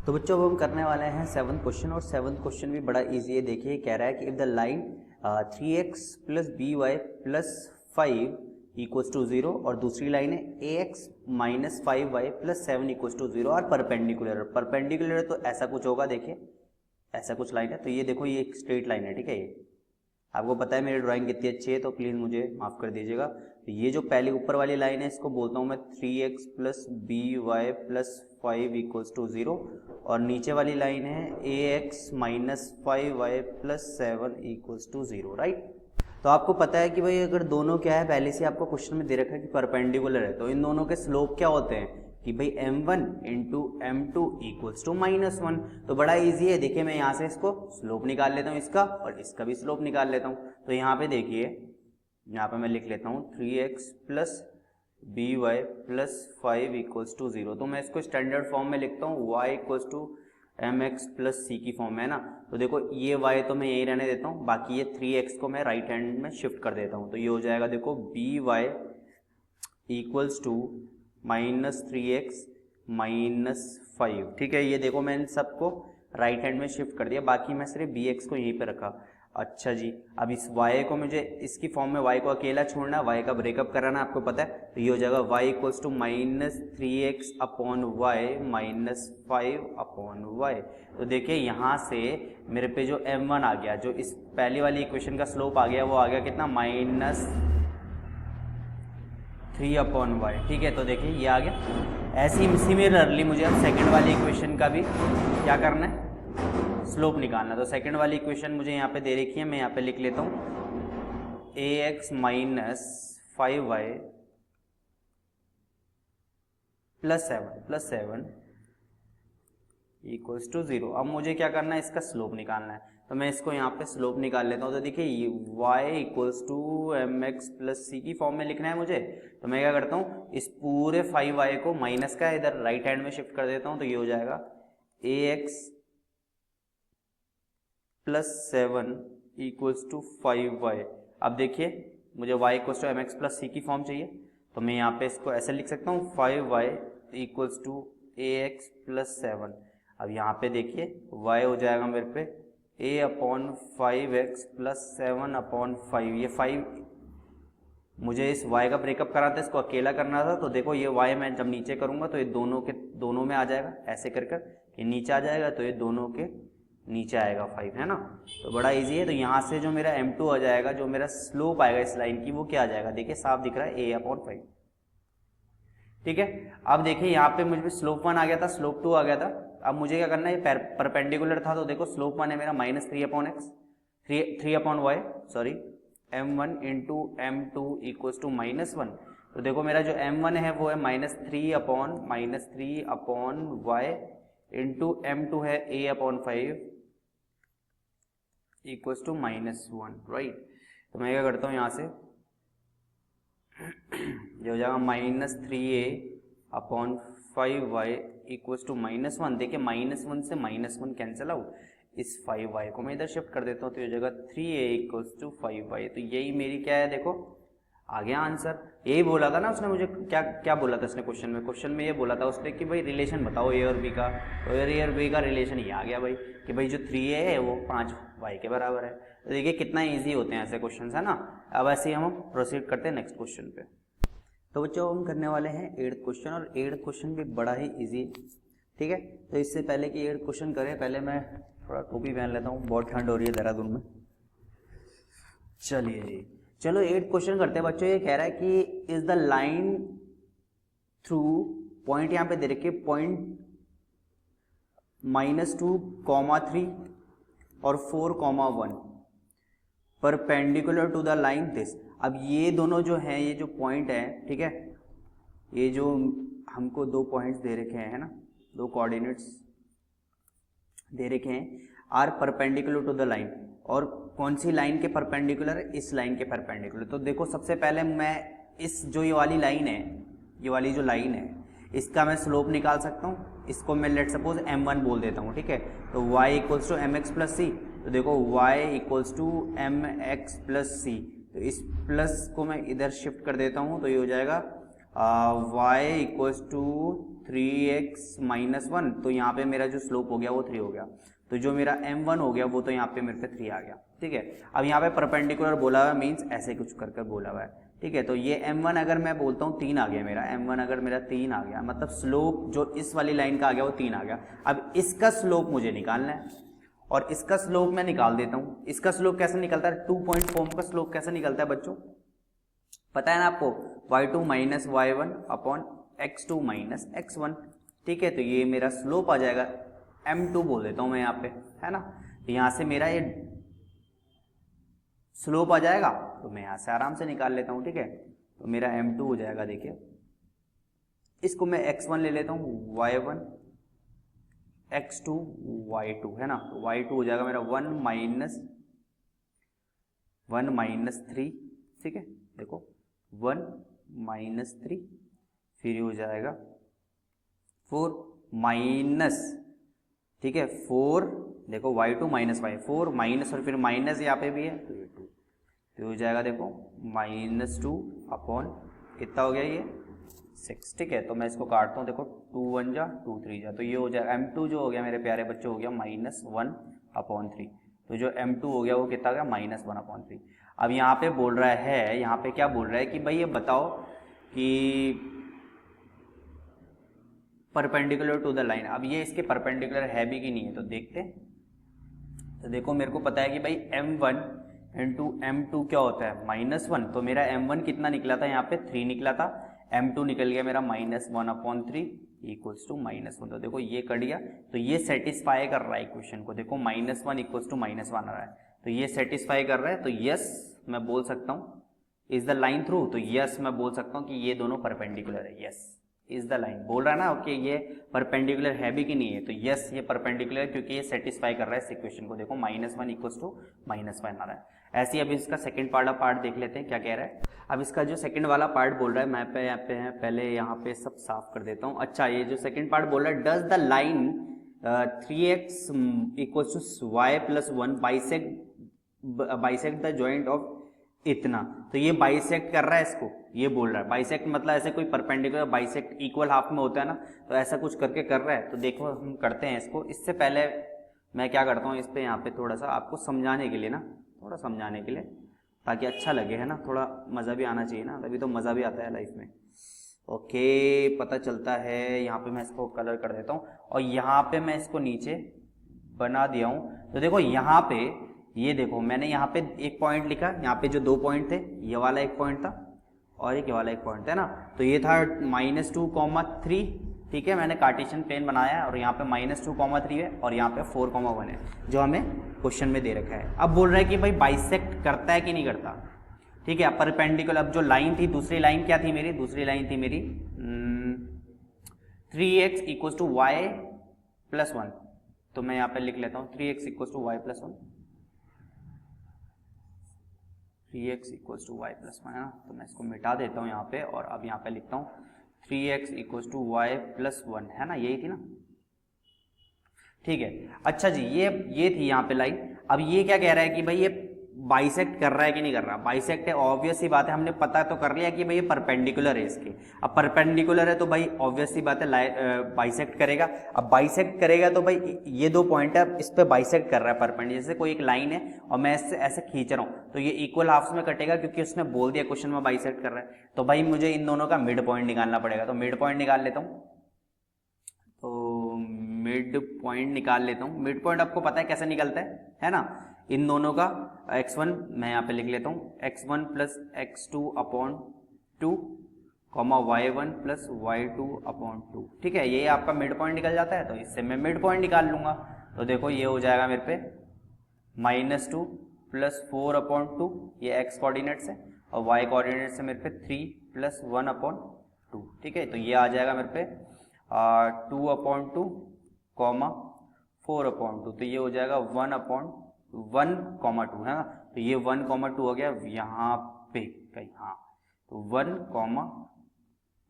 तो बच्चों अब हम करने वाले हैं 7th क्वेश्चन और 7th क्वेश्चन भी बड़ा इजी है। देखिए कह रहा है कि if the line 3x plus b y plus 5 equals to 0 और दूसरी लाइन है ax minus 5y plus 7 equals to 0 और परपेंडिकुलर है तो ऐसा कुछ होगा। देखिए ऐसा कुछ लाइन है, तो ये देखो ये एक स्ट्रेट लाइन है, ठीक है। ये आपको पता है मेरी ड्राइंग कितनी अच्छी है, तो प्लीज़ मुझे माफ़ कर दीजिएगा। तो ये जो पहले ऊपर वाली लाइन है इसको बोलता हूँ मैं 3x plus b y plus 5 equals to 0 और नीचे वाली लाइन है ax minus 5y plus 7 equals to 0, right. तो आपको पता है कि भाई अगर दोनों क्या है, पहले से आपको क्वेश्चन में दे रखा है कि परपेंडिकुलर है, तो इन दोनों के स्लोप क्या होते हैं कि भाई m1 into m2 equals to -1। तो बड़ा इजी है। देखिए मैं यहाँ से इसको स्लोप निकाल लेता हूँ इसका और इसका भी स्लोप निकाल लेता हूँ। तो यहाँ पे देखिए, यहाँ पे मैं लिख लेता हूँ 3x plus b y plus 5 equals to 0। तो मैं इसको स्टैंडर्ड फॉर्म में लिखता हूँ y equals to mx plus C की फॉर्म में, है ना। तो देखो ये y तो मैं यही रहने देता हूँ, बाकी ये 3x को मैं राइट हैंड में शिफ्ट कर देता हूँ। तो ये हो जाएगा देखो b y equals to minus 3x minus 5, ठीक है। ये देखो मैं इन सबको राइट हैंड में शिफ्ट कर दिया, बाकी मैं सिर्फ bx को यहीं पे रखा। अच्छा जी, अब इस y को मुझे इसकी फॉर्म में y को अकेला छोड़ना है, y का ब्रेकअप कराना आपको पता है। तो ये हो जाएगा y equals to minus 3x upon y minus 5 upon y. तो देखिए यहाँ से मेरे पे जो m1 आ गया, जो इस पहली वाली इक्वेशन का स्लोप आ गया, वो आ गया कितना, माइनस 3 अपॉन वाई, ठीक है। तो देखिए ये आ गया। ऐसे ही सिमिलरली मुझे अब सेकंड वाली इक्वेशन का भी क्या करना है, स्लोप निकालना। तो सेकंड वाली इक्वेशन मुझे यहाँ पे दे रखी है, मैं यहाँ पे लिख लेता हूँ ax minus 5y plus 7 equals to 0। अब मुझे क्या करना है, इसका स्लोप निकालना है। तो मैं इसको यहाँ पे स्लोप निकाल लेता हूँ। तो देखिए y equals to mx plus C की फॉर्म में लिखना है मुझे। तो मैं क्या करता हूँ, इस पूरे 5y को माइनस का इधर राइट हैंड में शिफ्ट कर देता हूँ। तो ये हो जाएगा ax plus 7 equals to 5y। अब देखिए मुझे y equals to mx plus C की फॉर्म चाहिए, तो मैं यहाँ पे इसको ऐसे लिख सकता हूँ 5y equals to ax plus 7। अब यहाँ पे देखिए y हो जाएगा मेरे पे a upon 5x plus 7 upon 5। ये 5 मुझे इस y का ब्रेकअप कराना था, इसको अकेला करना था। तो देखो ये y मैं जब नीचे करूँगा तो ये दोनों के दोनों में आ जाएगा, ऐसे कर कर ये नीचे आ जाएगा, तो ये दोनों के नीचे आएगा 5, है ना। तो बड़ा इजी है। तो यहाँ से जो मेरा m2 आ जाएगा, जो मेरा स्लोप आएगा इस लाइन की, वो क्या आ जाएगा, देखिए साफ दिख रहा है a अपॉन 5, ठीक है। अब देखिए यहाँ पे मुझे स्लोप 1 आ गया था, स्लोप 2 आ गया था। अब मुझे क्या करना है, ये परपेंडिकुलर था, तो देखो स्लोप 1 है मेरा minus 3 upon x, 3 upon y, sorry m1 into m2 equals to -1। तो देखो मेरा जो m1 है वो है -3 अपॉन वाई इंटू m2 है a upon 5 equals to -1, right. तो मैं क्या करता हूँ यहाँ से, ये हो जाएगा -3a upon 5y equals to -1। देखिए -1 से -1 कैंसिल आउट, इस 5y को मैं इधर शिफ्ट कर देता हूँ। तो ये जगह 3a इक्वल्स टू 5y। तो यही मेरी क्या है, देखो आ गया आंसर। यही बोला था ना उसने मुझे, क्या क्या बोला था उसने क्वेश्चन में ये बोला था उसने कि भाई रिलेशन बताओ ए और बी का। तो ए और बी का रिलेशन ये आ गया भाई कि भाई जो 3a है वो 5y के बराबर है। तो देखिए कितना ईजी होते हैं ऐसे क्वेश्चन, है ना। अब ऐसे ही हम प्रोसीड करते हैं नेक्स्ट क्वेश्चन पे। तो बच्चों हम करने वाले हैं 8th क्वेश्चन और 8th क्वेश्चन भी बड़ा ही इजी, ठीक है। तो इससे पहले कि 8th क्वेश्चन करें, पहले मैं थोड़ा टोपी पहन लेता हूँ, बहुत ठंड हो रही है देहरादून में। चलिए जी, चलो 8th क्वेश्चन करते हैं बच्चों। ये कह रहा है कि is the line through point, यहाँ पे दे रखे पॉइंट -2, 3 और 4, 1 perpendicular to the line this. अब ये दोनों जो हैं, ये जो पॉइंट है, ठीक है, ये जो हमको दो पॉइंट्स दे रखे हैं, है ना, दो कोऑर्डिनेट्स दे रखे हैं, are perpendicular to the line. और कौन सी लाइन के परपेंडिकुलर है, इस लाइन के परपेंडिकुलर। तो देखो सबसे पहले मैं इस जो ये वाली लाइन है, ये वाली जो लाइन है, इसका मैं स्लोप निकाल सकता हूँ। इसको मैं लेट सपोज m1 बोल देता हूँ, ठीक है। तो y equals to mx plus C. तो देखो y equals to mx plus C. तो इस प्लस को मैं इधर शिफ्ट कर देता हूँ, तो ये हो जाएगा y equals to 3x minus 1, तो यहाँ पे मेरा जो स्लोप हो गया वो 3 हो गया, तो जो मेरा m1 हो गया वो तो यहाँ पे मेरे पे 3 आ गया। ठीक है, अब यहाँ पे परपेंडिकुलर बोला हुआ मीन्स ऐसे कुछ कर कर बोला हुआ है। ठीक है, तो ये m1 अगर मैं बोलता हूँ 3 आ गया मेरा, m1 अगर मेरा 3 आ गया, मतलब स्लोप जो इस वाली लाइन का आ गया वो 3 आ गया। अब इसका स्लोप मुझे निकालना है और इसका स्लोप मैं निकाल देता हूँ। इसका स्लोप कैसे निकलता है, 2 पॉइंट फॉर्म का स्लोप कैसे निकलता है बच्चों, पता है ना आपको, y2 minus y1 upon x2 minus x1। ठीक है, तो ये मेरा स्लोप आ जाएगा, m2 बोल देता हूँ मैं यहाँ पे, है ना। तो यहाँ से मेरा ये स्लोप आ जाएगा, तो मैं यहाँ से आराम से निकाल लेता हूँ। ठीक है, तो मेरा m2 हो जाएगा, देखिए इसको मैं x1 ले लेता हूँ, y1 x2 y2, है ना। तो y2 हो जाएगा मेरा 1 माइनस 3। ठीक है, देखो 1 माइनस 3, फिर ये हो जाएगा 4 माइनस, ठीक है 4, देखो y2 माइनस y, 4 माइनस और फिर माइनस यहाँ पे भी है, तो ये 2, तो हो जाएगा देखो -2 अपॉन कितना हो गया ये 6। ठीक है, तो मैं इसको काटता हूँ, देखो 2 1 जा 2 3 जा, तो ये हो जाएगा m2 जो हो गया मेरे प्यारे बच्चों हो गया -1 अपॉन 3। तो जो m2 हो गया वो कितना गया -1 अपॉन 3। अब यहाँ पे बोल रहा है, यहाँ पे क्या बोल रहा है कि भाई ये बताओ कि परपेंडिकुलर टू द लाइन। अब ये इसके परपेंडिकुलर है भी कि नहीं है, तो देखते हैं। तो देखो मेरे को पता है कि भाई m1 इंटू m2 क्या होता है -1, तो मेरा m1 कितना निकला था यहाँ पे 3 निकला था, m2 निकल गया मेरा -1 अपॉन 3 इक्वल्स टू -1। तो देखो ये कट गया, तो ये सेटिस्फाई कर रहा है इक्वेशन को, देखो -1 इक्वल्स टू -1 आ रहा है, तो ये सेटिस्फाई कर रहा है, तो यस मैं बोल सकता हूँ इज द लाइन थ्रू, तो यस मैं बोल सकता हूँ कि ये दोनों परपेंडिकुलर है, यस इज द लाइन बोल रहा है ना, ओके ये परपेंडिकुलर है भी कि नहीं है, तो यस ये परपेंडिकुलर है क्योंकि ये सेटिस्फाई कर रहा है इस इक्वेशन को, देखो -1 इक्वल्स टू -1 आ रहा है। ऐसे ही अब इसका सेकंड पार्ट देख लेते हैं क्या कह रहा है। अब इसका जो सेकंड वाला पार्ट बोल रहा है, मैं पे यहाँ पे है, पहले यहाँ पे सब साफ कर देता हूँ। अच्छा, ये जो सेकंड पार्ट बोल रहा है, does the line 3x equals to y plus 1 bisect the joint of इतना, तो ये बाइसेक्ट कर रहा है इसको, ये बोल रहा है बाइसेक्ट मतलब ऐसे कोई परपेंडिकुलर बाइसेक्ट इक्वल हाफ में होता है ना, तो ऐसा कुछ करके कर रहा है। तो देखो हम करते हैं इसको, इससे पहले मैं क्या करता हूँ इस पे यहाँ पे थोड़ा सा आपको समझाने के लिए ना, थोड़ा समझाने के लिए ताकि अच्छा लगे, है ना, थोड़ा मज़ा भी आना चाहिए ना, तभी तो मज़ा भी आता है लाइफ में। ओके, पता चलता है, यहाँ पे मैं इसको कलर कर देता हूँ और यहाँ पे मैं इसको नीचे बना दिया हूँ। तो देखो यहाँ पे ये देखो मैंने यहाँ पे एक पॉइंट लिखा, यहाँ पे जो 2 पॉइंट थे, ये वाला एक पॉइंट था और एक ये वाला एक पॉइंट है ना, तो ये था -2, 3। ठीक है, मैंने कार्टेशियन प्लेन बनाया है और यहाँ पे -2, 3 है और यहाँ पे 4, 1 है जो हमें क्वेश्चन में दे रखा है। अब बोल रहा है कि भाई बाइसेक्ट करता है कि नहीं करता। ठीक है, परपेंडिकुलर, अब जो लाइन थी, दूसरी लाइन क्या थी मेरी, दूसरी लाइन थी मेरी 3x equals to y plus 1, तो मैं यहाँ पे लिख लेता हूँ 3x equals to y plus 1, 3x equals to y plus 1 है ना, तो मैं इसको मिटा देता हूँ यहाँ पे और अब यहाँ पे लिखता हूँ 3x equals to y plus 1, है ना, यही थी ना। ठीक है, अच्छा जी, ये थी यहाँ पे लाइन। अब ये क्या कह रहा है कि भाई ये बाइसेक्ट कर रहा है कि नहीं कर रहा। बाइसेक्ट है, ऑब्वियस सी बात है, हमने पता तो कर लिया कि भाई ये परपेंडिकुलर है इसके। अब परपेंडिकुलर है तो भाई ऑब्वियस सी बात है बाइसेक्ट करेगा। अब बाइसेक्ट करेगा तो भाई ये 2 पॉइंट है, इस पे बाइसेक्ट कर रहा है परपेंडिकुलर। जैसे कोई एक लाइन है और मैं इससे ऐसे खींच रहा हूँ तो ये इक्वल हाफ्स में कटेगा क्योंकि उसने बोल दिया क्वेश्चन में बाइसेक्ट कर रहा है। तो भाई मुझे इन दोनों का मिड पॉइंट निकालना पड़ेगा, तो मिड पॉइंट निकाल लेता हूँ। तो मिड पॉइंट निकाल लेता हूँ। मिड पॉइंट आपको पता है कैसे निकलता है ना, इन दोनों का x1 मैं यहाँ पे लिख लेता हूँ, x1 plus x2 upon 2 y1 plus y2 upon 2। ठीक है, ये आपका मिड पॉइंट निकल जाता है, तो इससे मैं मिड पॉइंट निकाल लूंगा। तो देखो ये हो जाएगा मेरे पे -2 प्लस 4 अपॉन 2, ये x कोऑर्डिनेट्स है, और y कोऑर्डिनेट्स से मेरे पे 3 प्लस 1 अपॉन 2। ठीक है, तो ये आ जाएगा मेरे पे 2 अपॉन 2 4 अपॉन 2, तो ये हो जाएगा 1 अपॉन 1, 2 है ना। तो ये 1, 2 हो गया यहाँ पे कहीं, हाँ, तो 1,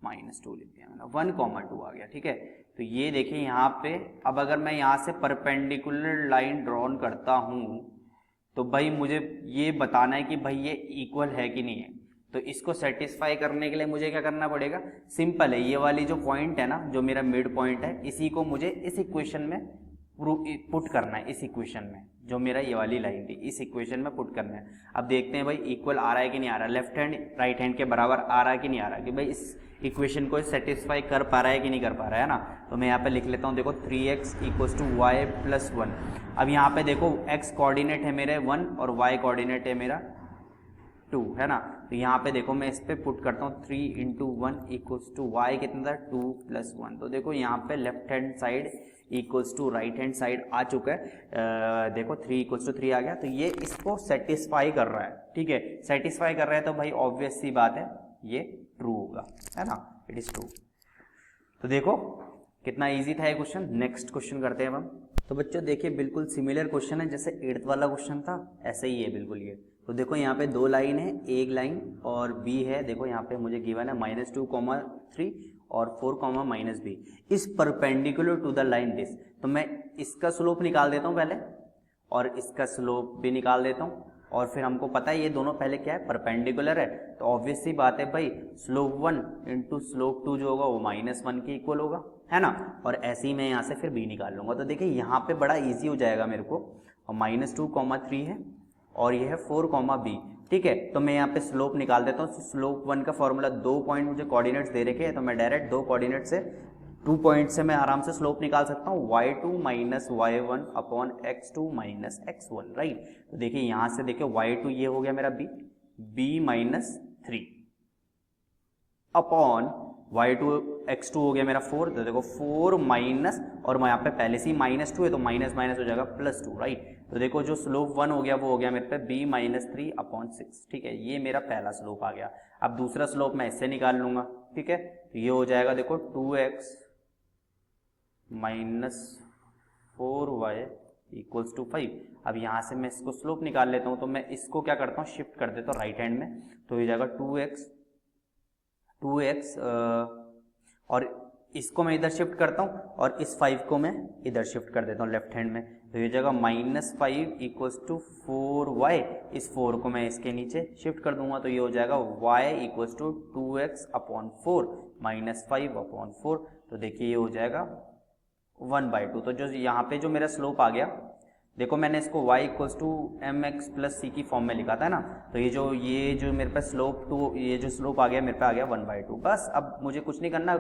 -2 लिख दिया मैंने, 1, 2 आ गया। ठीक है, तो ये देखिए यहाँ पे, अब अगर मैं यहाँ से परपेंडिकुलर लाइन ड्रॉन करता हूँ तो भाई मुझे ये बताना है कि भाई ये इक्वल है कि नहीं है। तो इसको सेटिस्फाई करने के लिए मुझे क्या करना पड़ेगा, सिंपल है, ये वाली जो पॉइंट है ना, जो मेरा मिड पॉइंट है, इसी को मुझे इस इक्वेशन में पुट करना है। इस इक्वेशन में जो मेरा ये वाली लाइन थी, इस इक्वेशन में पुट करना है। अब देखते हैं भाई इक्वल आ रहा है कि नहीं आ रहा, लेफ्ट हैंड राइट हैंड के बराबर आ रहा है कि नहीं आ रहा, कि भाई इस इक्वेशन को सेटिस्फाई कर पा रहा है कि नहीं कर पा रहा है ना। तो मैं यहाँ पे लिख लेता हूँ, देखो 3x equals to Y plus 1। अब यहाँ पे देखो x कोऑर्डिनेट है मेरे 1 और y कोऑर्डिनेट है मेरा 2, है ना। तो यहाँ पे देखो मैं इस पे पुट करता हूँ 3 इंटू 1 इक्वल्स टू वाई कितना था 2 प्लस 1। तो देखो यहाँ पे left hand side equals to right hand side आ चुका है। देखो 3 इक्वल्स टू 3 आ गया, तो ये इसको सेटिस्फाई कर रहा है, ठीक है। सेटिस्फाई कर रहा है तो भाई ऑब्वियस सी बात है ये ट्रू होगा, है ना, इट इज ट्रू। तो देखो कितना इजी था ये क्वेश्चन। नेक्स्ट क्वेश्चन करते हैं हम। तो बच्चों देखिए बिल्कुल सिमिलर क्वेश्चन है जैसे 8th वाला क्वेश्चन था, ऐसे ही है बिल्कुल ये। तो देखो यहाँ पे 2 लाइन है, एक लाइन और बी है। देखो यहाँ पे मुझे गिवन है -2, 3 और 4, -b is perpendicular to the line this. तो मैं इसका स्लोप निकाल देता हूँ पहले और इसका स्लोप भी निकाल देता हूँ, और फिर हमको पता है ये दोनों पहले क्या है, परपेंडिकुलर है। तो ऑब्वियस सी बात है भाई स्लोप 1 इंटू स्लोप 2 जो होगा वो -1 के इक्वल होगा, है ना। और ऐसे ही मैं यहाँ से फिर b निकाल लूंगा। तो देखिए यहाँ पे बड़ा इजी हो जाएगा मेरे को, और -2, 3 है और ये है 4, b, ठीक है। तो मैं यहाँ पे स्लोप निकाल देता हूँ। स्लोप 1 का फॉर्मूला 2 पॉइंट मुझे कोऑर्डिनेट्स दे रखे हैं, तो मैं डायरेक्ट 2 कोऑर्डिनेट से 2 पॉइंट से मैं आराम से स्लोप निकाल सकता हूँ, y2 minus y1 upon x2 minus x1, right. तो देखिए यहाँ से देखिए y2 ये हो गया मेरा b minus 3 upon y2 x2 हो गया मेरा 4। तो देखो 4 माइनस, और मैं यहाँ पे पहले से ही -2 है तो माइनस माइनस हो जाएगा +2, राइट। तो देखो जो स्लोप 1 हो गया वो हो गया मेरे पे b माइनस 3 अपॉन 6, ठीक है। ये मेरा पहला स्लोप आ गया। अब दूसरा स्लोप मैं इससे निकाल लूंगा, ठीक है। तो ये हो जाएगा देखो 2x minus 4y equals to 5। अब यहाँ से मैं इसको स्लोप निकाल लेता हूँ, तो मैं इसको क्या करता हूँ, शिफ्ट कर देता हूँ राइट हैंड में। तो ये जाएगा 2x और इसको मैं इधर शिफ्ट करता हूँ और इस 5 को मैं इधर शिफ्ट कर देता हूँ लेफ्ट हैंड में। तो ये जगह -5 इक्वल्स टू 4y, इस 4 को मैं इसके नीचे शिफ्ट कर दूंगा। तो ये हो जाएगा y equals to 2x upon 4 -5 upon 4। तो देखिए ये हो जाएगा 1/2। तो जो यहाँ पे जो मेरा स्लोप आ गया, देखो मैंने इसको y equals to mx plus c की फॉर्म में लिखा था ना। तो ये जो मेरे पास स्लोप ये जो स्लोप आ गया मेरे पे आ गया 1/2। बस अब मुझे कुछ नहीं करना,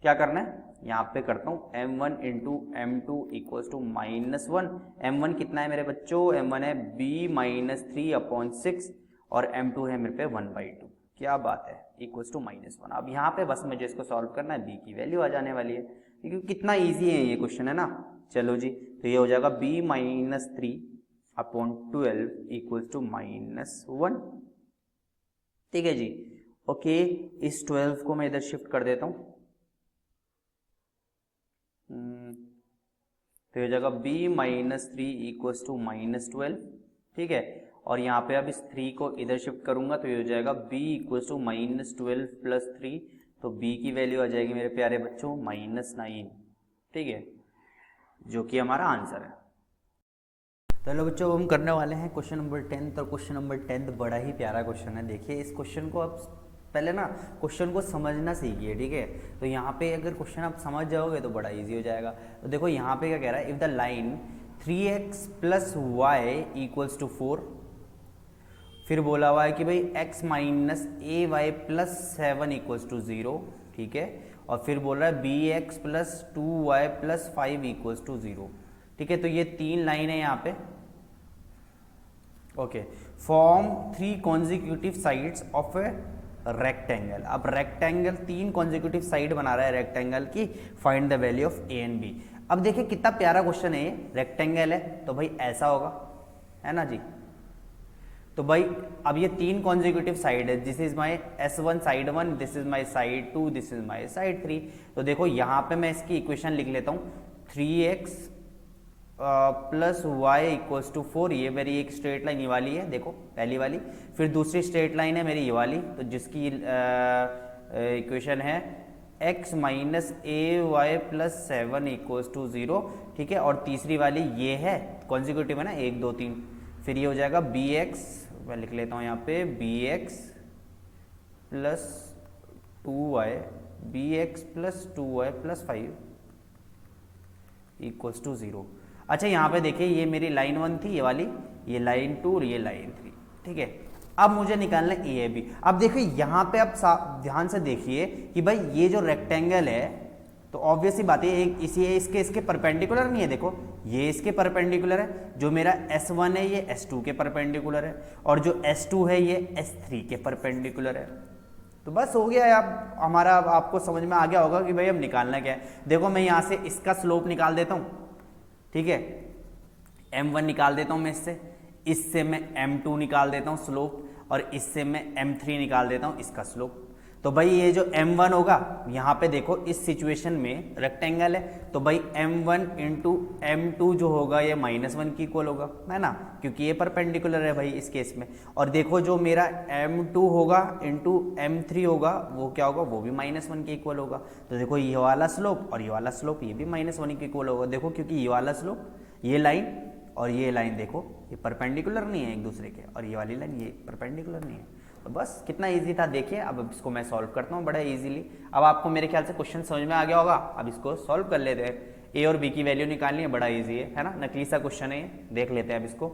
क्या करना है, यहाँ पे करता हूँ m1 into m2 equals to -1। m1 कितना है मेरे बच्चों, m1 है b माइनस 3 अपॉन 6 और m2 है मेरे पे 1/2। क्या बात है, इक्वल्स टू -1। अब यहाँ पे बस मुझे इसको सॉल्व करना है, b की वैल्यू आ जाने वाली है, क्योंकि कितना ईजी है ये क्वेश्चन, है ना। चलो जी, तो ये हो जाएगा b minus 3 upon 12 equals to -1, ठीक है जी। ओके, इस 12 को मैं इधर शिफ्ट कर देता हूँ। तो ये जगह b माइनस 3 इक्वल्स टू -12, ठीक है। और यहाँ पे अब इस 3 को इधर शिफ्ट करूंगा तो ये हो जाएगा b इक्वल्स टू -12 प्लस 3। तो b की वैल्यू आ जाएगी मेरे प्यारे बच्चों -9, ठीक है, जो कि हमारा आंसर है। तो हेलो बच्चों, हम करने वाले हैं क्वेश्चन नंबर 10। और क्वेश्चन नंबर 10 बड़ा ही प्यारा क्वेश्चन है। देखिए इस क्वेश्चन को आप पहले ना क्वेश्चन को समझना सीखिए, ठीक है। तो यहाँ पे अगर क्वेश्चन आप समझ जाओगे तो बड़ा इजी हो जाएगा। तो देखो यहाँ पे क्या कह रहा है, if the line 3x plus y equals to 4, फिर बोला हुआ है कि भाई x minus a y plus 7 equals to 0, ठीक है। और फिर बोल रहा है bx plus 2y plus 5 equals to 0, ठीक है। तो ये 3 लाइन है यहाँ पे, okay. Form 3 consecutive sides of a rectangle. अब रेक्टेंगल 3 कॉन्जिक्यूटिव साइड बना रहा है रेक्टेंगल की, find the value of a and b. अब देखिए कितना प्यारा क्वेश्चन है ये, रेक्टेंगल है तो भाई ऐसा होगा, है ना जी। तो भाई अब ये 3 कॉन्जिक्यूटिव साइड है, this is my S1 side 1, this is my side 2, this is my side 3। तो देखो यहाँ पे मैं इसकी इक्वेशन लिख लेता हूँ, 3x plus y equals to 4। ये मेरी एक स्ट्रेट लाइन ये वाली है, देखो पहली वाली। फिर दूसरी स्ट्रेट लाइन है मेरी ये वाली, तो जिसकी इक्वेशन है x minus a y plus 7 equals to 0, ठीक है। और तीसरी वाली ये है, कॉन्जिक्यूटिव है ना, 1 2 3। फिर ये हो जाएगा bx, मैं लिख लेता हूँ यहाँ पे bx plus 2y, bx plus 2y plus 5 equals to 0। अच्छा यहाँ पे देखिए ये मेरी लाइन 1 थी, ये वाली, ये लाइन 2 और ये लाइन 3, ठीक है। अब मुझे निकालना है ए बी। अब देखिए यहाँ पे आप ध्यान से देखिए कि भाई ये जो रेक्टेंगल है तो ऑब्वियस सी बात है एक इसी इसके परपेंडिकुलर नहीं है। देखो ये इसके परपेंडिकुलर है, जो मेरा S1 है ये S2 के परपेंडिकुलर है, और जो S2 है ये S3 के परपेंडिकुलर है। तो बस हो गया है। अब हमारा आपको समझ में आ गया होगा कि भाई अब निकालना क्या है। देखो मैं यहाँ से इसका स्लोप निकाल देता हूँ, ठीक है, M1 निकाल देता हूँ मैं इससे मैं M2 निकाल देता हूँ स्लोप, और इससे मैं M3 निकाल देता हूँ इसका स्लोप। तो भाई ये जो M1 होगा, यहाँ पे देखो इस सिचुएशन में रेक्टेंगल है तो भाई M1 इंटू M2 जो होगा ये -1 की इक्वल होगा, है ना, क्योंकि ये परपेंडिकुलर है भाई इस केस में। और देखो जो मेरा M2 होगा इंटू M3 होगा वो क्या होगा, वो भी -1 के इक्वल होगा। तो देखो ये वाला स्लोप और ये वाला स्लोप ये भी -1 के इक्वल होगा। देखो क्योंकि ये वाला स्लोप, ये लाइन और ये लाइन देखो ये परपेंडिकुलर नहीं है एक दूसरे के, और ये वाली लाइन ये परपेंडिकुलर नहीं है। तो बस कितना इजी था देखिए। अब इसको मैं सॉल्व करता हूँ बड़ा इजीली। अब आपको मेरे ख्याल से क्वेश्चन समझ में आ गया होगा। अब इसको सॉल्व कर लेते हैं। ए और बी की वैल्यू निकालनी है, बड़ा इजी है ना, नकली सा क्वेश्चन है, देख लेते हैं अब इसको।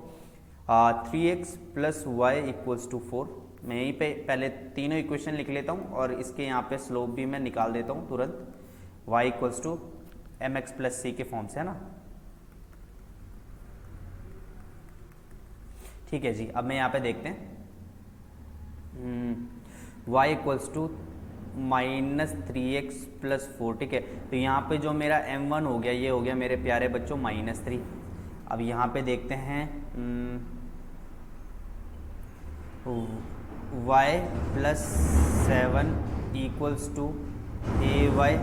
3x plus y equals to 4। मैं यहीं पे पहले तीनों इक्वेशन लिख लेता हूँ और इसके यहाँ पे स्लोप भी मैं निकाल देता हूँ तुरंत। y equals to mx plus C के फॉर्म से, है ना। ठीक है जी, अब मैं यहाँ पे देखते हैं y equals to -3x plus 4, ठीक है। तो यहाँ पे जो मेरा m1 हो गया ये हो गया मेरे प्यारे बच्चों -3। अब यहाँ पे देखते हैं y plus 7 equals to a y,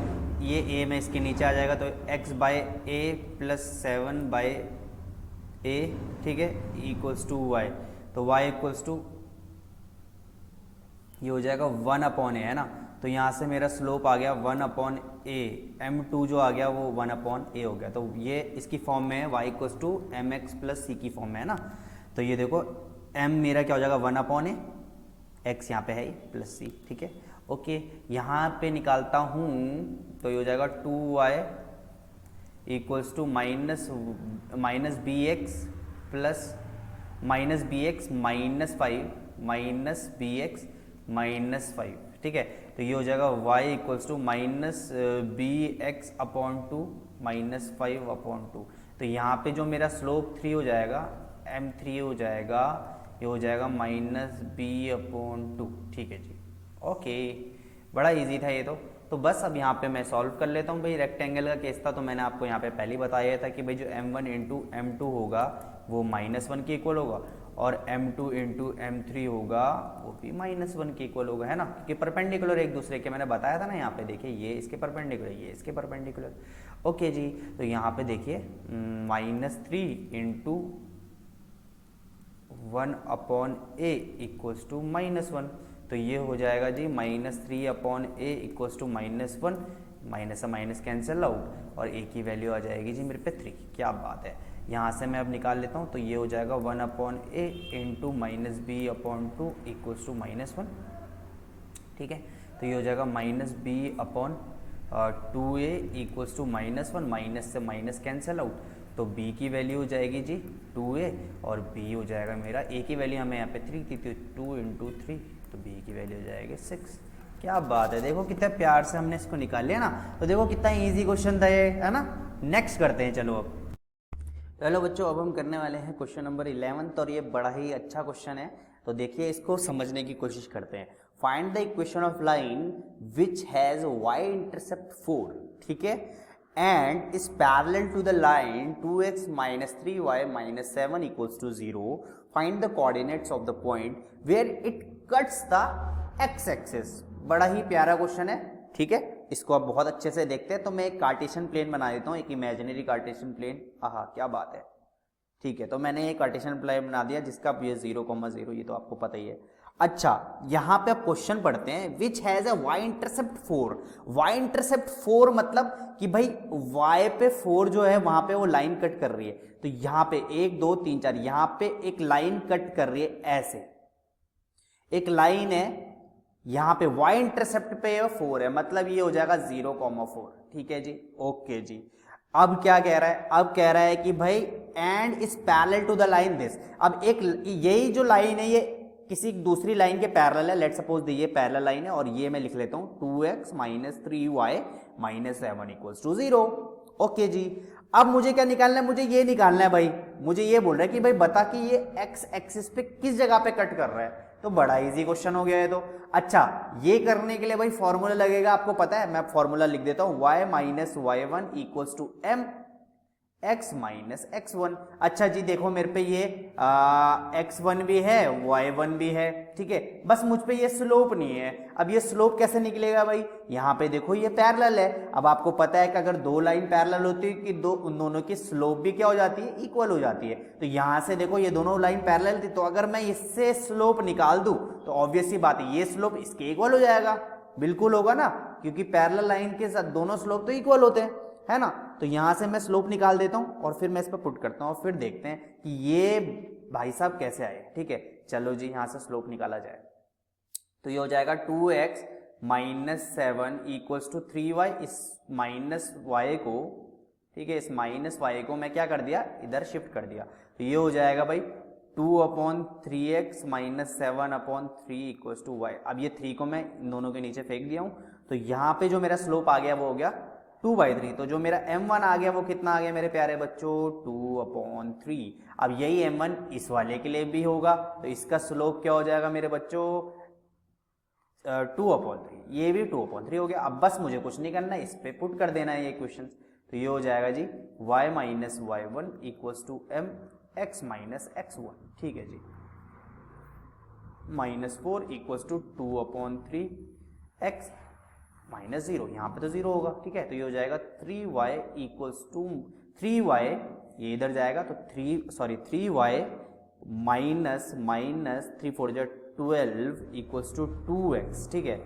ये a में इसके नीचे आ जाएगा तो x by a plus 7 by a, ठीक है, इक्वल्स टू y। तो y इक्वल्स टू ये हो जाएगा 1/a, है ना। तो यहाँ से मेरा स्लोप आ गया 1/a, m2 जो आ गया वो 1/a हो गया। तो ये इसकी फॉर्म में है y equals to mx plus C की फॉर्म में, है ना। तो ये देखो m मेरा क्या हो जाएगा 1/a, x यहाँ पे है प्लस सी, ठीक है, ओके। यहाँ पे निकालता हूँ तो ये हो जाएगा 2y equals to minus b x plus -bx -5, ठीक है। तो ये हो जाएगा y इक्वल्स टू -bx/2 -5/2। तो यहाँ पे जो मेरा स्लोप 3 हो जाएगा, m3 हो जाएगा, ये हो जाएगा -b/2, ठीक है जी, ओके। बड़ा इजी था ये तो बस अब यहाँ पे मैं सॉल्व कर लेता हूँ। भाई रेक्टेंगल का केस था तो मैंने आपको यहाँ पे पहले ही बताया था कि भाई जो m1 इंटू m2 होगा वो -1 के इक्वल होगा, और m2 इंटू m3 होगा वो भी -1 के इक्वल होगा, है ना, क्योंकि परपेंडिकुलर एक दूसरे के, मैंने बताया था ना। यहाँ पे देखिए ये इसके परपेंडिकुलर, ये इसके परपेंडिकुलर, ओके जी। तो यहाँ पे देखिए -3 इंटू 1/a इक्वल्स टू -1। तो ये हो जाएगा जी -3/a इक्वल्स टू -1, माइनस से माइनस कैंसिल आउट, और a की वैल्यू आ जाएगी जी मेरे पे 3। क्या बात है। यहाँ से मैं अब निकाल लेता हूँ तो ये हो जाएगा 1/a into -b/2 equals to -1, ठीक है। तो ये हो जाएगा -b/2a इक्वल्स टू -1, माइनस से माइनस कैंसिल आउट, तो b की वैल्यू हो जाएगी जी 2a, और b हो जाएगा मेरा, a की वैल्यू हमें यहाँ पे 3 थी तो 2 इंटू 3, तो b की वैल्यू हो जाएगी 6। क्या बात है, देखो कितने प्यार से हमने इसको निकाल लिया ना। तो देखो कितना इजी क्वेश्चन था ये, है ना। नेक्स्ट करते हैं, चलो अब। हेलो बच्चों, अब हम करने वाले हैं क्वेश्चन नंबर 11, और ये बड़ा ही अच्छा क्वेश्चन है। तो देखिए इसको समझने की कोशिश करते हैं। Find the equation of line which has y intercept 4, ठीक है, and is parallel to the line 2x minus 3y minus 7 equals to 0. Find the coordinates of the point where it cuts the x-axis. बड़ा ही प्यारा question है, ठीक है। इसको आप बहुत अच्छे से देखते हैं। तो मैं एक कार्टेशियन प्लेन बना देता हूँ, एक इमेजिनरी कार्टेशियन प्लेन। आहा क्या बात है, ठीक है। तो मैंने एक कार्टेशियन प्लेन बना दिया जिसका ये 0,0, ये तो आपको पता ही है। अच्छा, यहाँ पे आप क्वेश्चन पढ़ते हैं which has a y intercept 4। y intercept 4 मतलब कि भाई y पे 4 जो है वहां पे वो लाइन कट कर रही है। तो यहाँ पे 1 2 3 4 यहाँ पे एक लाइन कट कर रही है, ऐसे एक लाइन है यहाँ पे y इंटरसेप्ट पे 4 है, मतलब ये हो जाएगा 0,4। ठीक है जी, ओके जी। अब क्या कह रहा है, अब कह रहा है कि भाई and is parallel to the line this. अब एक यही जो लाइन है ये किसी दूसरी लाइन के पैरेलल है, लेट सपोज ये पैरेलल लाइन है और ये मैं लिख लेता हूं 2x minus 3y minus 7 equals to 0। Okay जी, अब मुझे क्या निकालना है, मुझे ये निकालना है भाई, मुझे ये बोल रहा है कि भाई बता कि ये x एक्सिस पे किस जगह पे कट कर रहा है। तो बड़ा इजी क्वेश्चन हो गया है। तो अच्छा, ये करने के लिए भाई फॉर्मूला लगेगा, आपको पता है, मैं फॉर्मूला लिख देता हूं y minus y1 equals to m x minus x1। अच्छा जी, देखो मेरे पे ये x1 भी है y1 भी है, ठीक है, बस मुझ पे ये स्लोप नहीं है। अब ये स्लोप कैसे निकलेगा भाई, यहाँ पे देखो ये पैरेलल है। अब आपको पता है कि अगर दो लाइन पैरेलल होती है कि उन दोनों की स्लोप भी क्या हो जाती है, इक्वल हो जाती है। तो यहाँ से देखो ये दोनों लाइन पैरेलल थी, तो अगर मैं इससे स्लोप निकाल दूं तो ऑब्वियस सी बात है ये स्लोप इसके इक्वल हो जाएगा, बिल्कुल होगा ना, क्योंकि पैरेलल लाइन के साथ दोनों स्लोप तो इक्वल होते हैं, है ना। तो यहां से मैं स्लोप निकाल देता हूं और फिर मैं इस पर पुट करता हूं और फिर देखते हैं कि ये भाई साहब कैसे आए। ठीक है, चलो जी, यहां से स्लोप निकाला जाए तो ये हो जाएगा 2x minus 7 equals to 3y। इस माइनस वाई को, ठीक है, इस माइनस वाई को मैं क्या कर दिया, इधर शिफ्ट कर दिया। तो ये हो जाएगा भाई 2/3x minus 7/3 equals to y। अब ये 3 को मैं इन दोनों के नीचे फेंक दिया हूं, तो यहाँ पे जो मेरा स्लोप आ गया वो हो गया 2/3। तो जो मेरा m1 आ गया वो कितना आ गया मेरे प्यारे बच्चों, 2/3। अब यही m1 इस वाले के लिए भी होगा, तो इसका स्लोप क्या हो जाएगा मेरे बच्चों, 2/3। ये भी 2/3 हो गया। अब बस मुझे कुछ नहीं करना है, इस पे पुट कर देना है ये क्वेश्चन। तो ये हो जाएगा जी y minus y1 equals to m x minus x1। ठीक है जी, -4 इक्वल्स टू 2/3 x माइनस 0, यहाँ पे तो 0 होगा। ठीक है, तो ये हो जाएगा 3y इक्वल्स टू 3y, ये इधर जाएगा तो 3y minus 3 4 12 equals to 2x। ठीक है,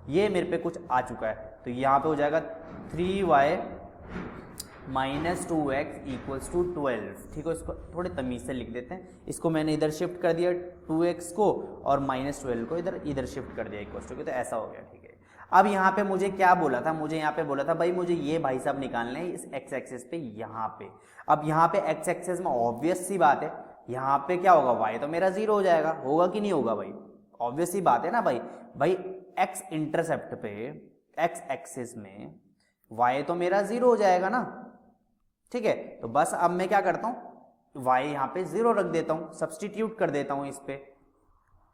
ये मेरे पे कुछ आ चुका है, तो यहाँ पे हो जाएगा 3y minus 2x equals to 12। ठीक है, इसको थोड़े तमीज से लिख देते हैं। इसको मैंने इधर शिफ्ट कर दिया 2x को और -12 को इधर शिफ्ट कर दिया इक्वल्स टू, तो ऐसा हो गया। ठीक है, अब यहाँ पे मुझे क्या बोला था, मुझे यहाँ पे बोला था भाई मुझे ये भाई साहब निकालने हैं इस x एक्सिस पे यहाँ पे। अब यहाँ पे x एक्सिस में ऑब्वियस सी बात है, यहाँ पे क्या होगा, y तो मेरा 0 हो जाएगा, होगा कि नहीं होगा भाई, ऑब्वियस सी बात है ना भाई। भाई x इंटरसेप्ट पे x एक्सिस में y तो मेरा 0 हो जाएगा ना। ठीक है, तो बस अब मैं क्या करता हूँ, y यहाँ पे 0 रख देता हूँ, सब्सटीट्यूट कर देता हूँ इस पे।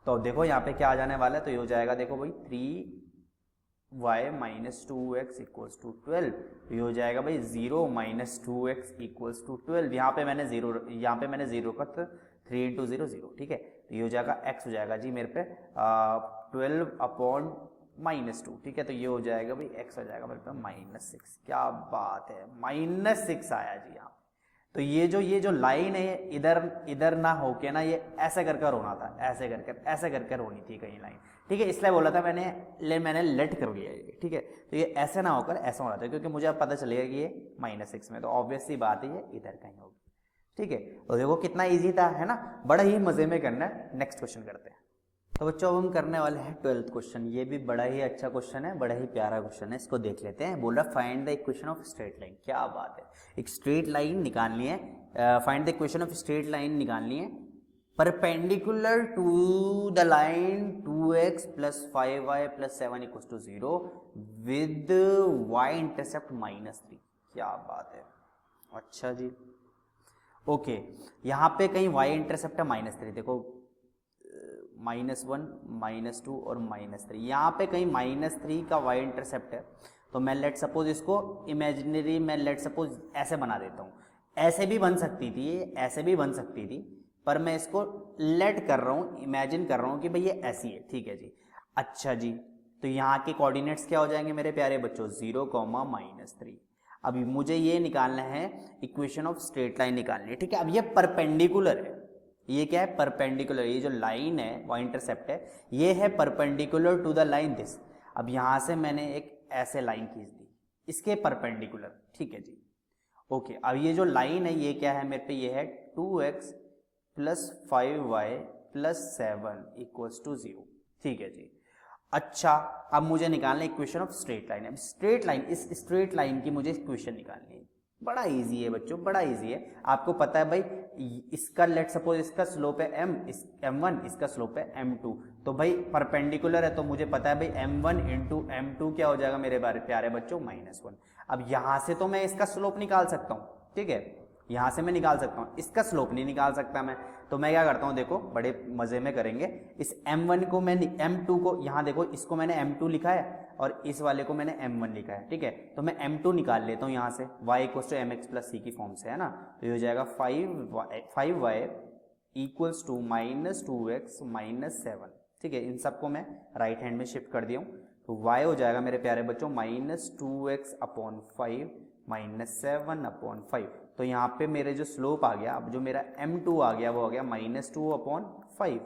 तो देखो यहाँ पे क्या आ जाने वाला है, तो ये हो जाएगा, देखो भाई 3y minus 2x equals to 12। तो ये हो जाएगा भाई 0 माइनस 2x इक्वल्स टू 12। यहाँ पे मैंने 0 का 3 इंटू 0 0। ठीक है, तो ये हो जाएगा x हो जाएगा जी मेरे पे 12/-2। ठीक है, तो ये हो जाएगा भाई x हो जाएगा मेरे पे -6। क्या बात है, -6 आया जी यहाँ। तो ये जो लाइन है इधर ना होके ना ये ऐसे कर कर होना था, ऐसे कर कर होनी थी कहीं लाइन। ठीक है, इसलिए बोला था मैंने लेट कर लिया ये। ठीक है, तो ये ऐसे ना होकर ऐसा होना था, क्योंकि मुझे अब पता चलेगा कि ये -6 में, तो ऑब्वियस सी बात है ये इधर कहीं होगी। ठीक है, तो देखो कितना ईजी था, है ना, बड़ा ही मजे में करना है। नेक्स्ट क्वेश्चन करते हैं। तो बच्चों अब हम करने वाले हैं 12th क्वेश्चन। ये भी बड़ा ही अच्छा क्वेश्चन है, बड़ा ही प्यारा क्वेश्चन है, इसको देख लेते हैं। बोल रहा find the equation of straight line. क्या बात है, एक स्ट्रेट लाइन निकालनी है, find the equation of straight line निकालनी है perpendicular to the line 2x plus 5y plus 7 equals to 0 with y intercept -3। क्या बात है, अच्छा जी, ओके। यहाँ पे कहीं y इंटरसेप्ट है -3, देखो -1 -2 और -3, यहाँ पे कहीं -3 का y इंटरसेप्ट है। तो मैं लेट सपोज इसको इमेजिनरी में लेट सपोज ऐसे बना देता हूँ। ऐसे भी बन सकती थी, ऐसे भी बन सकती थी, पर मैं इसको लेट कर रहा हूँ, इमेजिन कर रहा हूँ कि भाई ये ऐसी है। ठीक है जी, अच्छा जी, तो यहाँ के कोऑर्डिनेट्स क्या हो जाएंगे मेरे प्यारे बच्चों, 0, -3। अभी मुझे ये निकालना है, इक्वेशन ऑफ स्ट्रेट लाइन निकालनी है। ठीक है, अब ये परपेंडिकुलर है, ये क्या है, परपेंडिकुलर, ये जो लाइन है वो इंटरसेप्ट है, ये है perpendicular to the line this. अब यहाँ से मैंने एक ऐसे लाइन खींच दी इसके परपेंडिकुलर। ठीक है जी, ओके। अब ये जो लाइन है ये क्या है मेरे पे, ये है 2x plus 5y plus 7 equals to 0। ठीक है जी, अच्छा, अब मुझे निकालना है इक्वेशन ऑफ स्ट्रेट लाइन। अब स्ट्रेट लाइन, इस स्ट्रेट लाइन की मुझे इक्वेशन निकालनी है। बड़ा इजी है बच्चों, बड़ा इजी है। आपको पता है भाई इसका लेट सपोज इसका स्लोप है m, इस m1, इसका स्लोप है m2। तो भाई परपेंडिकुलर है तो मुझे पता है भाई m1 इंटू m2 क्या हो जाएगा मेरे प्यारे बच्चों, -1। अब यहां से तो मैं इसका स्लोप निकाल सकता हूं, ठीक है, यहां से मैं निकाल सकता हूं, इसका स्लोप नहीं निकाल सकता मैं। तो मैं क्या करता हूं, देखो बड़े मजे में करेंगे। इस m1 को मैं m2 को, यहां देखो इसको मैंने m2 लिखा है और इस वाले को मैंने m1 लिखा है, ठीक है। तो मैं m2 निकाल लेता हूं यहां से, y equals to mx plus c की फॉर्म से, है ना। तो ये हो जाएगा 5y इक्वल्स टू -2x -7, ठीक है। इन सबको मैं राइट हैंड में शिफ्ट कर दिया हूं। तो y हो जाएगा मेरे प्यारे बच्चों -2x अपॉन 5 -7 अपॉन 5। तो यहाँ पे मेरे जो स्लोप आ गया, अब जो मेरा m2 आ गया वो आ गया -2 अपॉन 5।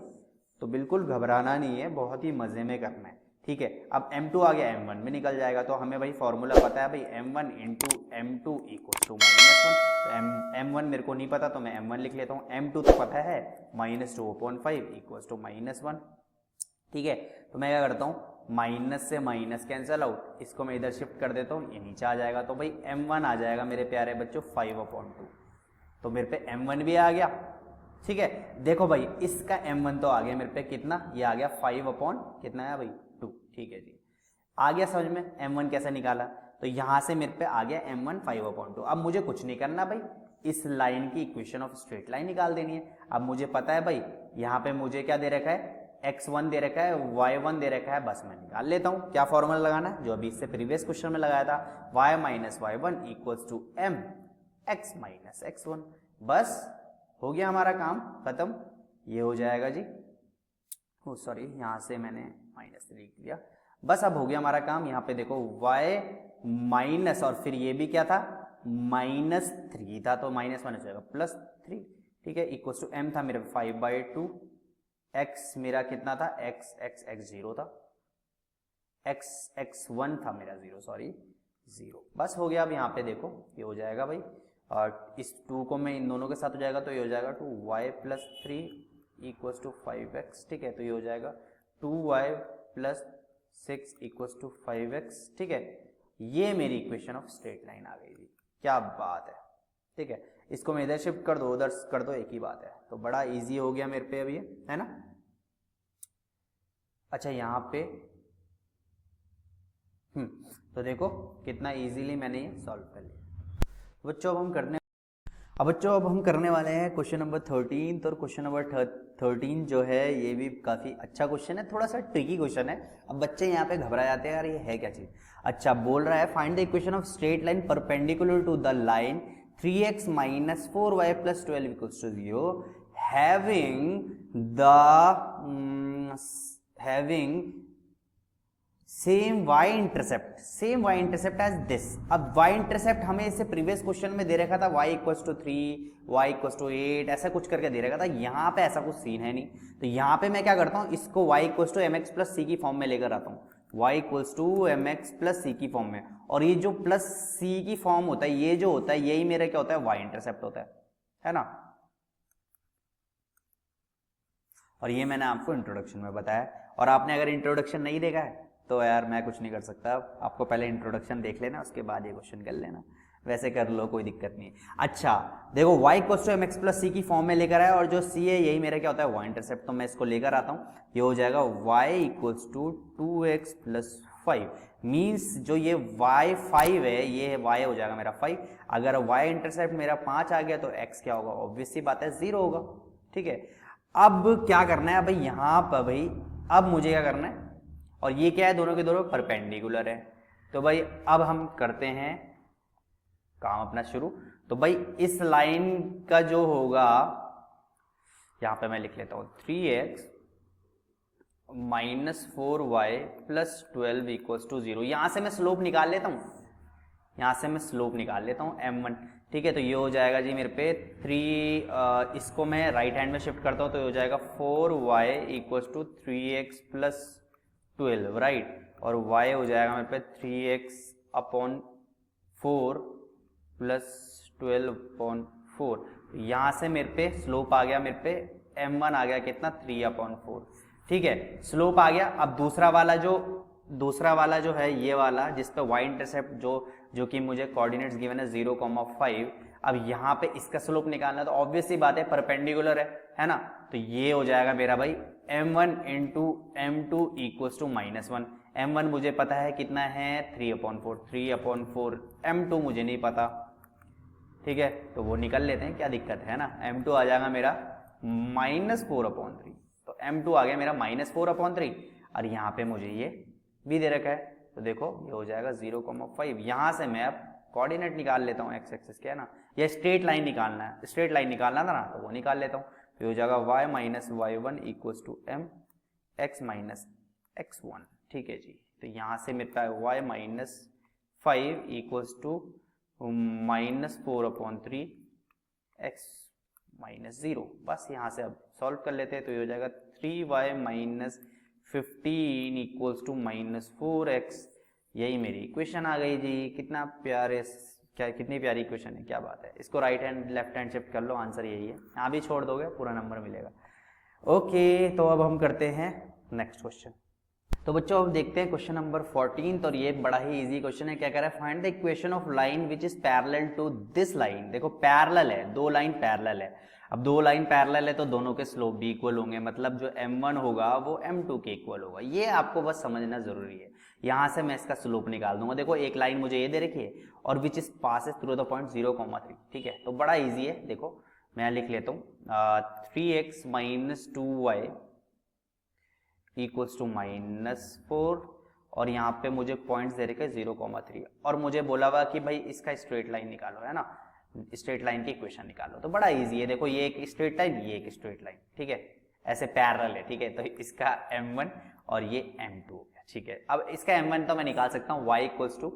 तो बिल्कुल घबराना नहीं है, बहुत ही मजे में करना है, ठीक है। अब m2 आ गया m1 में निकल जाएगा। तो हमें भाई फॉर्मूला पता है भाई m1 into m2 equal to -1। तो m1 मेरे को नहीं पता तो मैं m1 लिख लेता हूँ, m2 तो पता है -2 अपॉन 5 इक्वल टू -1, ठीक है। तो मैं क्या करता हूँ, माइनस से माइनस कैंसिल आउट, इसको मैं इधर शिफ्ट कर देता हूँ, ये नीचे आ जाएगा। तो भाई m1 आ जाएगा मेरे प्यारे बच्चों 5/2। तो मेरे पे m1 भी आ गया, ठीक है। देखो भाई इसका m1 तो आ गया मेरे पे कितना, ये आ गया 5 कितना है भाई 2, ठीक है जी। आ गया समझ में m1 कैसे निकाला। तो यहां से मेरे पे आ गया m1 5/2। अब मुझे कुछ नहीं करना भाई, इस लाइन की इक्वेशन ऑफ स्ट्रेट लाइन निकाल देनी है। अब मुझे पता है भाई यहाँ पे मुझे क्या दे रखा है, x1 दे रखा है, y1 दे रखा है, बस मैं निकाल लेता हूँ। क्या फॉर्मूला लगाना है, जो अभी इससे प्रीवियस क्वेश्चन में लगाया था, y minus y1 equals to m x minus x1। बस हो गया हमारा काम खत्म, ये हो जाएगा जी। ओ सॉरी, यहाँ से मैंने माइनस लिख दिया। बस अब हो गया हमारा काम। यहाँ पे देखो y माइनस, और फिर ये भी क्या था -3 था, तो -1 हो जाएगा +3, ठीक है, इक्वल्स टू m था मेरे 5/2, x मेरा कितना था, x 0 था, x1 था मेरा 0, सॉरी 0। बस हो गया। अब यहाँ पे देखो ये हो जाएगा भाई, और इस 2 को मैं इन दोनों के साथ हो जाएगा तो ये हो जाएगा 2y + 3 इक्वल्स टू 5x, ठीक है। तो ये हो जाएगा 2y + 6 इक्वल्स टू 5x, ठीक है। ये मेरी इक्वेशन ऑफ स्ट्रेट लाइन आ गई थी, क्या बात है, ठीक है। इसको मैं इधर शिफ्ट कर दो, उधर कर दो, एक ही बात है। तो बड़ा इजी हो गया मेरे पे अभी, है ना। अच्छा यहाँ पे तो देखो कितना इजीली मैंने ये सॉल्व कर लिया। बच्चों अब हम करने वाले हैं क्वेश्चन नंबर 13। और क्वेश्चन नंबर 13 जो है ये भी काफ़ी अच्छा क्वेश्चन है, थोड़ा सा ट्रिकी क्वेश्चन है। अब बच्चे यहाँ पे घबरा जाते हैं, यार ये है क्या चीज़। अच्छा बोल रहा है find the equation of straight line perpendicular to the line 3x - 4y + 12 equals to 0 having same y intercept as this. अब y इंटरसेप्ट हमें इससे प्रीवियस क्वेश्चन में दे रखा था y = 3, y = 8, ऐसा कुछ करके दे रखा था। यहाँ पे ऐसा कुछ सीन है नहीं, तो यहाँ पे मैं क्या करता हूँ, इसको y = mx + c की फॉर्म में लेकर आता हूँ, y = mx + c की फॉर्म में। और ये जो प्लस c की फॉर्म होता है, ये जो होता है यही मेरा क्या होता है, y इंटरसेप्ट होता है ना। और ये मैंने आपको इंट्रोडक्शन में बताया। और आपने अगर इंट्रोडक्शन नहीं देखा है तो यार मैं कुछ नहीं कर सकता, आपको पहले इंट्रोडक्शन देख लेना, उसके बाद ये क्वेश्चन कर लेना। वैसे कर लो, कोई दिक्कत नहीं। अच्छा देखो y = mx + c की फॉर्म में लेकर आया, और जो c है यही मेरा क्या होता है, y इंटरसेप्ट। तो मैं इसको लेकर आता हूँ, ये हो जाएगा y = 2x + 5। मीन्स जो ये y5 है, ये y हो जाएगा मेरा 5। अगर y इंटरसेप्ट मेरा 5 आ गया तो x क्या होगा, ऑब्वियस सी बात है 0 होगा, ठीक है। अब क्या करना है भाई, यहाँ पर भाई अब मुझे क्या करना है, और ये क्या है, दोनों के दोनों परपेंडिकुलर है। तो भाई अब हम करते हैं काम अपना शुरू। तो भाई इस लाइन का जो होगा, यहां पे मैं लिख लेता हूं 3x - 4y + 12 इक्वल्स टू 0। यहां से मैं स्लोप निकाल लेता हूं, m1, ठीक है। तो ये हो जाएगा जी मेरे पे 3, इसको मैं राइट हैंड में शिफ्ट करता हूं, तो ये हो जाएगा 4y = 3x + 12, राइट। और y हो जाएगा मेरे पे 3x/4 + 12/4। यहाँ से मेरे पे स्लोप आ गया, मेरे पे m1 आ गया कितना, 3/4। ठीक है, स्लोप आ गया। अब दूसरा वाला जो है ये वाला जिस पे y इंटरसेप्ट जो कि मुझे कोऑर्डिनेट्स गिवन है 0,5, अब यहाँ पे इसका स्लोप निकालना, तो ऑब्वियस सी बात है परपेंडिकुलर है ना। तो ये हो जाएगा मेरा भाई m1 into m2 equals to -1। m1 मुझे पता है कितना है 3/4, m2 मुझे नहीं पता, ठीक है, तो वो निकल लेते हैं, क्या दिक्कत है ना। m2 आ जाएगा मेरा -4/3, तो m2 आ गया मेरा -4/3, और यहाँ पे मुझे ये भी दे रखा है, तो देखो ये हो जाएगा 0,5। यहाँ से मैं अब कोऑर्डिनेट निकाल लेता हूँ x एक्सिस के, है ना, या स्ट्रेट लाइन निकालना था ना, तो वो निकाल लेता हूँ। तो हो जाएगा y minus y1 equals to m x minus x1, ठीक है जी। तो यहाँ से मेरे पास y minus 5 equals to -4/3 x minus 0। बस यहाँ से अब सॉल्व कर लेते हैं, तो ये हो जाएगा 3y minus 15 equals to -4x। यही मेरी इक्वेशन आ गई जी। कितनी प्यारी इक्वेशन है, क्या बात है। इसको right hand left hand shift कर लो, आंसर यही है, यहाँ भी छोड़ दोगे पूरा नंबर मिलेगा। ओके, तो अब हम करते हैं नेक्स्ट क्वेश्चन। तो बच्चों अब देखते हैं क्वेश्चन नंबर 14, और ये बड़ा ही इजी क्वेश्चन है। क्या कह रहा है, find the equation of line which is parallel to this line. देखो पैरेलल है, दो लाइन पैरेलल है। अब दो लाइन पैरेलल है तो दोनों के स्लोप भी इक्वल होंगे, मतलब जो m1 होगा वो m2 के इक्वल होगा। ये आपको बस समझना जरूरी है। यहां से मैं इसका स्लोप निकाल दूंगा। देखो एक लाइन मुझे ये दे रखी है और which is passes through the point 0,3, ठीक है, तो बड़ा इजी है। देखो मैं लिख लेता हूँ 3x minus 2y equals to -4, और यहाँ पे मुझे पॉइंट्स दे रखे 0,3, और मुझे बोला हुआ कि भाई इसका स्ट्रेट लाइन निकालो, है ना, स्ट्रेट लाइन की इक्वेशन निकालो। तो बड़ा इजी है। देखो ये एक स्ट्रेट लाइन, ये एक स्ट्रेट लाइन, ठीक है, ऐसे पैरेलल है, ठीक है, तो इसका m1 और ये m2, ठीक है। अब इसका m1 तो मैं निकाल सकता हूँ y equals to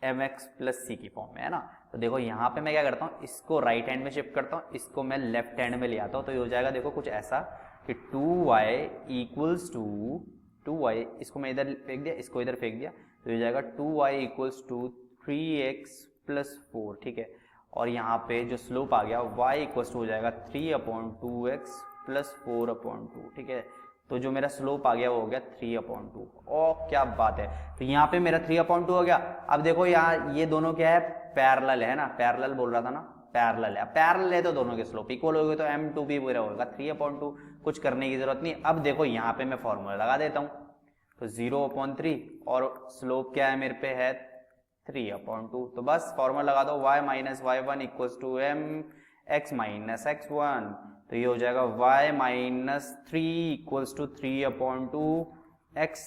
mx plus c की फॉर्म में, है ना। तो देखो यहाँ पे मैं क्या करता हूँ, इसको राइट हैंड में शिफ्ट करता हूँ, इसको मैं लेफ्ट हैंड में ले आता हूँ, तो ये हो जाएगा देखो कुछ ऐसा कि 2y इक्वल्स टू 2y, इसको मैं इधर फेंक दिया, इसको इधर फेंक दिया, तो ये जाएगा 2y equals to 3x plus 4, ठीक है। और यहाँ पे जो स्लोप आ गया y इक्वल्स टू हो जाएगा 3/2x प्लस 4/2, ठीक है। तो जो मेरा स्लोप आ गया वो हो गया 3/2। ओ क्या बात है, तो यहाँ पे मेरा 3/2 हो गया। अब देखो यहाँ ये दोनों क्या है, पैरेलल है ना, पैरेलल बोल रहा था ना, पैरेलल है। पैरेलल है तो दोनों के स्लोप इक्वल हो गए, तो m2 भी पूरा होगा 3/2, कुछ करने की जरूरत नहीं। अब देखो यहाँ पे मैं फॉर्मूला लगा देता हूँ, तो 0/3 और स्लोप क्या है मेरे पे है 3/2, तो बस फॉर्मूला लगा दो y minus y1 equals to m x minus x1, तो ये हो जाएगा y minus 3 equals to 3/2 x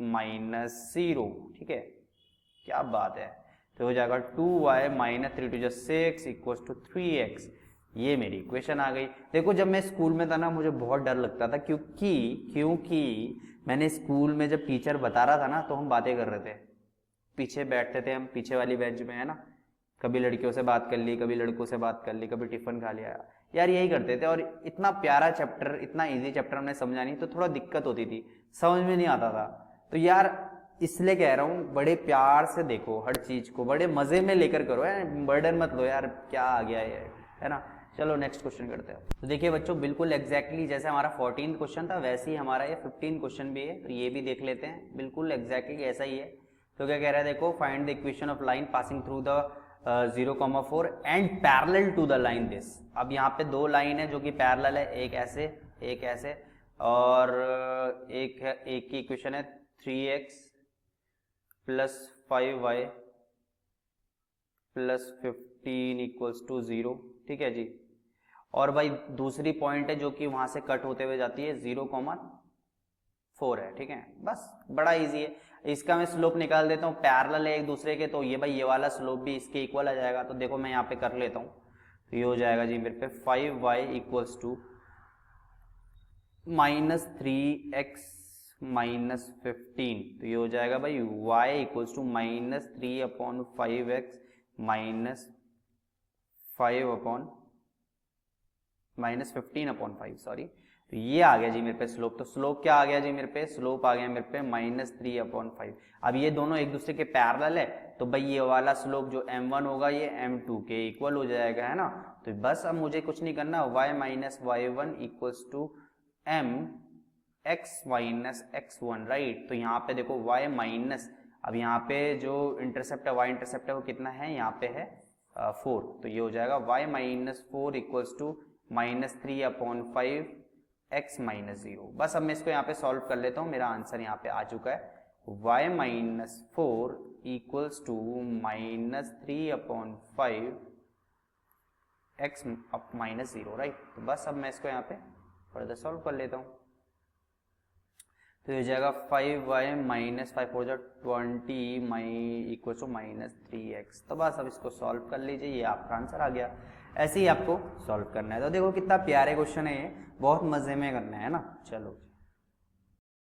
minus 0, ठीक है, क्या बात है। तो हो जाएगा 2y minus 3 to 6 equals to 3x। ये मेरी इक्वेशन आ गई। देखो जब मैं स्कूल में था ना मुझे बहुत डर लगता था, क्योंकि मैंने स्कूल में जब टीचर बता रहा था ना तो हम बातें कर रहे थे, पीछे बैठते थे हम, पीछे वाली बेंच में, है ना, कभी लड़कियों से बात कर ली, कभी लड़कों से बात कर ली, कभी टिफिन खा लिया, यार यही करते थे। और इतना प्यारा चैप्टर, इतना इजी चैप्टर हमने समझा नहीं, तो थोड़ा दिक्कत होती थी, समझ में नहीं आता था। तो यार इसलिए कह रहा हूँ बड़े प्यार से देखो हर चीज को, बड़े मजे में लेकर करो, है, बर्डन मत लो यार, क्या आ गया है ना। चलो नेक्स्ट क्वेश्चन करते हैं। तो देखिए बच्चों बिल्कुल एग्जैक्टली जैसे हमारा 14th क्वेश्चन था वैसे ही हमारा ये 15 क्वेश्चन भी है, तो ये भी देख लेते हैं, बिल्कुल एग्जैक्टली ऐसा ही है। तो क्या कह रहा है, देखो find the equation of line passing through the 0,4 and parallel to the line this. अब यहाँ पे दो लाइन है जो कि पैरेलल है, एक ऐसे और एक की इक्वेशन है 3x plus 5y plus 15 equals to 0, ठीक है जी। और भाई दूसरी पॉइंट है जो कि वहां से कट होते हुए जाती है 0,4 है, ठीक है, बस बड़ा इजी है। इसका मैं स्लोप निकाल देता हूँ, पैरेलल है एक दूसरे के, तो ये भाई ये वाला स्लोप भी इसके इक्वल आ जाएगा। तो देखो मैं यहाँ पे कर लेता हूँ, तो ये हो जाएगा जी मेरे पे 5y equals to -3x minus 15, तो ये हो जाएगा भाई y equals to -3/5x minus 15/5, sorry. तो ये आ गया जी मेरे पे स्लोप। तो स्लोप क्या आ गया जी मेरे पे, स्लोप आ गया मेरे पे -3/5। अब ये दोनों एक दूसरे के पैरेलल है, तो भाई ये वाला स्लोप जो m1 होगा ये m2 के इक्वल हो जाएगा, है ना। तो बस अब मुझे कुछ नहीं करना, y minus y1 equals to m x minus x1, right. तो यहाँ पे देखो y माइनस, अब यहाँ पे जो इंटरसेप्ट है y इंटरसेप्ट है वो कितना है, यहाँ पे है 4, तो ये हो जाएगा y minus 4 equals to -3/5 x minus 0। बस अब मैं इसको यहाँ पे सॉल्व कर लेता हूँ, मेरा आंसर यहाँ पे आ चुका है y minus 4 equals to -3/5 x minus 0, right. तो बस अब मैं इसको यहाँ पे फर्दर सॉल्व कर लेता हूँ, तो ये हो जाएगा 5y माइनस 5 हो जाएगा 20 इक्वल टू -3x। तो बस अब इसको सॉल्व कर लीजिए, ये आपका आंसर आ गया। ऐसे ही आपको सॉल्व करना है। तो देखो कितना प्यारे क्वेश्चन है ये, बहुत मजे में करना है ना। चलो।